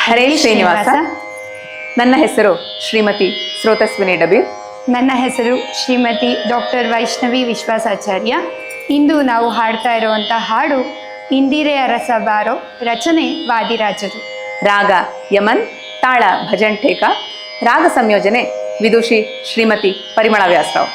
ಹರೇ ಶ್ರೀನಿವಾಸ. ನನ್ನ ಹೆಸರು ಶ್ರೀಮತಿ ಸ್ರೋತಸ್ವಿನಿ ಡಬ್ಲ್ಯೂ. ನನ್ನ ಹೆಸರು ಶ್ರೀಮತಿ ಡಾಕ್ಟರ್ ವೈಷ್ಣವಿ ವಿಶ್ವಾಸಾಚಾರ್ಯ. ಇಂದು ನಾವು ಹಾಡ್ತಾ ಇರುವಂಥ ಹಾಡು ಇಂದಿರೆ ಅರಸ ಬಾರೋ, ರಚನೆ ವಾದಿರಾಜರು. ರಾಗ ಯಮನ್, ತಾಳ ಭಜಂಠೇಕ, ರಾಗ ಸಂಯೋಜನೆ ವಿದುಷಿ ಶ್ರೀಮತಿ ಪರಿಮಳ ವ್ಯಾಸರಾವ್.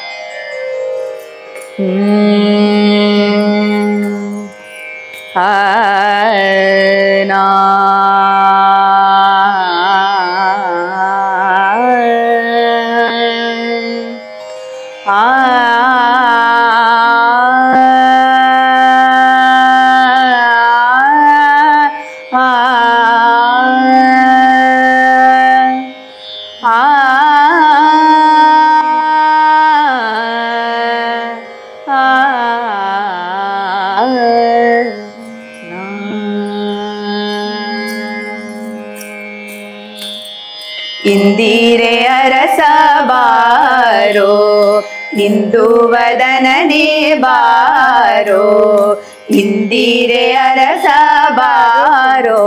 ಇಂದಿರೆ ಅರಸ ಬಾರೋ, ಇಂದು ವದನನೆ ಬಾರೋ. ಇಂದಿರೆ ಅರಸ ಬಾರೋ,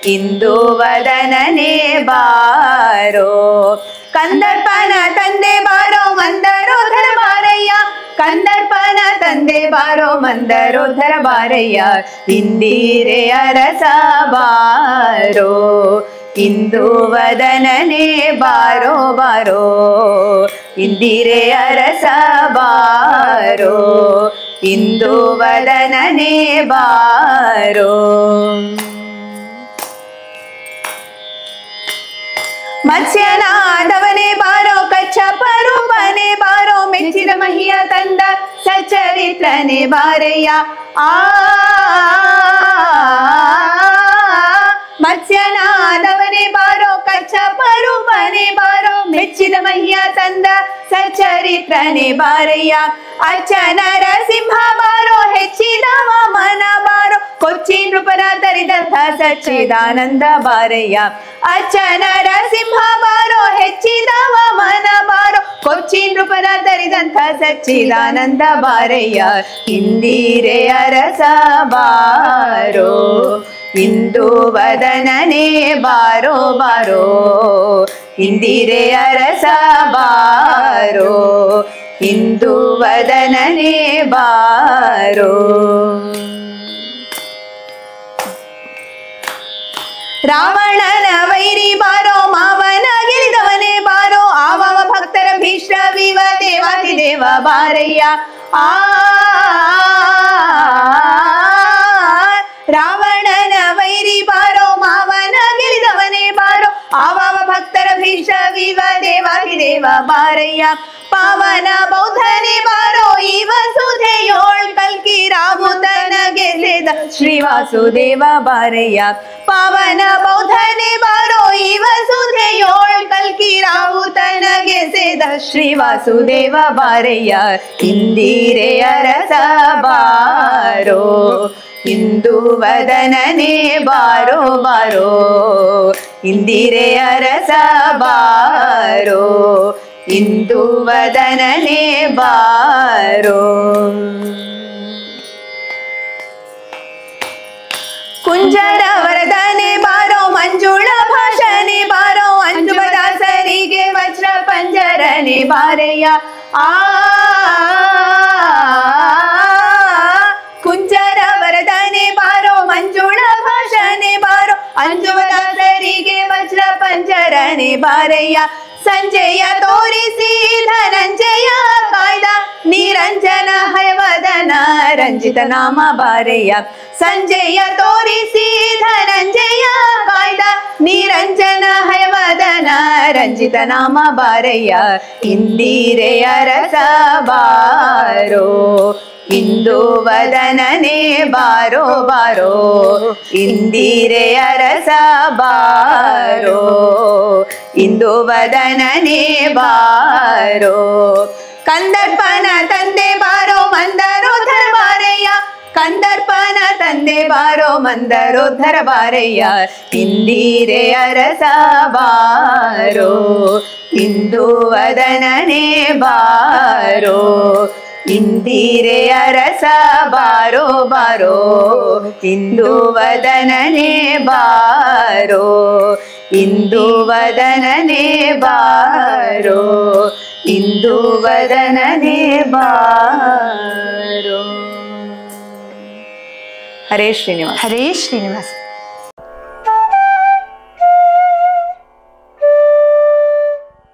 ಇಂದು ವದನನೆ ಬಾರೋ. ಕಂದರ್ಪನ ತಂದೆ ಬಾರೋ, ಮಂದರೋಧರ ಬಾರಯ್ಯ. ಕಂದರ್ಪನ ತಂದೆ ಬಾರೋ, ಮಂದರೋಧರ ಬಾರಯ್ಯ. ಇಂದಿರೆ ಅರಸ ಬಾರೋ, ಇಂದು ವದನನೆ ಬಾರೋ ಬಾರೋ. ಇಂದಿರೆ ಅರಸ ಬಾರೋ, ಇಂದು ವದನನೆ ಬಾರೋ. ಮತ್ಸ್ಯನಾದವನೇ ಬಾರೋ, ಕಚ್ಚಪರೂಪನೆ ಬಾರೋ. ಮೆಚ್ಚಿದ ಮಹಿಯ ತಂದ ಸಚರಿತ್ರನೆ ಬಾರಯ್ಯ. ಮತ್ಸ್ಯನಾದವನೇ ಬಾರೋ, ಕಚ್ಚಪರೂಪನೆ ಬಾರೋ. ಮೆಚ್ಚಿದ ಮಹಿಯ ತಂದ ಸಚರಿತ್ರನೆ ಬಾರಯ್ಯ. ಅರ್ಚನರ ಸಿಂಹ ಬಾರೋ, ಹೆಚ್ಚಿದ ವಾಮನ ಬಾರೋ. ಕೊಚ್ಚಿ ನೃಪನ ತರಿದಂಥ ಸಚ್ಚಿದಾನಂದ ಬಾರಯ್ಯ. ಅರ್ಚನರ ಸಿಂಹ ಬಾರೋ, ಹೆಚ್ಚಿದ ವಾಮನ ಬಾರೋ. ಕೊಚ್ಚಿ ನೃಪನ ತರಿದಂಥ ಸಚ್ಚಿದಾನಂದ ಬಾರಯ್ಯ. ಇಂದಿರೆ ಅರಸ ಬಾರೋ, ಇಂದು ವದನನೆ ಬಾರೋ ಬಾರೋ. ಇಂದಿರೆ ಅರಸ ಬಾರೋ, ಇಂದು ವದನನೆ ಬಾರೋ. ರಾವಣನ ವೈರಿ ಬಾರೋ, ಮಾವನ ಗೆಲಿದವನೇ ಬಾರೋ. ಆವವ ಭಕ್ತರ ಭೀಷ್ಮವಿವ ದೇವಾದಿದೇವ ಬಾರಯ್ಯ. ರಾವಣನ ವೈರಿ ಬಾರೋ, ಮಾವನ ಗೆಲಿದವನೇ ಬಾರೋ. ಆವವ ಭಕ್ತರ ಭೀಷ್ಮವಿವ ದೇವಾದಿದೇವ ಬಾರಯ್ಯ. ಪಾವನ ಬೌದ್ಧನೇ ಬಾರೋ, ಈ ವಸುಧೆಯೋಳ್ ಕಲ್ಕಿ ರಾಹುತನಗೆ ಸೇದ ಶ್ರೀ ವಾಸುದೇವ ಬಾರಯ್ಯ. ಪಾವನ ಬೌದ್ಧನೇ ಬಾರೋ, ಈ ವಸುಧೆಯೋಳ್ ಕಲ್ಕಿ ರಾಹುತನಗೆ ಸೇದ ಶ್ರೀ ವಾಸುದೇವ ಬಾರಯ್ಯ. ಇಂದಿರೆ ಅರಸ ಬಾರೋ, ಇಂದು ವದನನೆ ಬಾರೋ ಬಾರೋ. ಇಂದಿರೆ ಅರಸ ಬಾರೋ, ಇಂದು ವದನನೆ ಬಾರೋ. ಕುಂಜರ ವರದನೆ ಬಾರೋ, ಮಂಜುಳ ಭಾಷನೆ ಬಾರೋ. ಅಂಜುಬದಾಸರಿಗೆ ವಜ್ರ ಪಂಜರನೆ ಬಾರಯ್ಯ. ಕುಂಜರ ವರದನೆ ಬಾರೋ, ಮಂಜುಳ ಭಾಷನೆ ಬಾರೋ. ಅಂಜುಬದಾಸರಿಗೆ ವಜ್ರ ಪಂಜರನೆ ಬಾರಯ್ಯ. ಸಂಜಯ ತೋರಿಸಿ ಧನಂಜಯ ಕಾಯ್ದ, ನಿರಂಜನ ಹಯವದನ ರಂಜಿತ ನಾಮ ಬಾರಯ್ಯ. ಸಂಜಯ ತೋರಿಸಿ ಧನಂಜಯ ಕಾಯ್ದ, ನಿರಂಜನ ಹಯವದನ ರಂಜಿತ ನಾಮ ಬಾರಯ್ಯ. ಇಂದಿರೆ ಅರಸ ಬಾರೋ, ಇಂದು ವದನನೆ ಬಾರೋ ಬಾರೋ. ಇಂದಿರೆ ಅರಸ ಬಾರೋ, ಇಂದು ವದನನೆ ಬಾರೋ. ಕಂದರ್ಪನ ತಂದೆ ಬಾರೋ, ಮಂದರೋಧರ ಬಾರಯ್ಯ. ಕಂದರ್ಪನ ತಂದೆ ಬಾರೋ, ಮಂದರೋಧರ ಬಾರಯ್ಯ. ಇಂದಿರೆ ಅರಸ ಬಾರೋ, ಇಂದು ವದನನೆ ಬಾರೋ. ಇಂದಿರೆಯ ರಸ ಬಾರೋ ಬಾರೋ ಇಂದು ವದನನೆ ಬಾರೋ ಇಂದು ವದನನೆ ಬಾರೋ ಇಂದು ವದನನೆ ಬಾರೋ. ಹರೇ ಶ್ರೀನಿವಾಸ. ಹರೇ ಶ್ರೀನಿವಾಸ.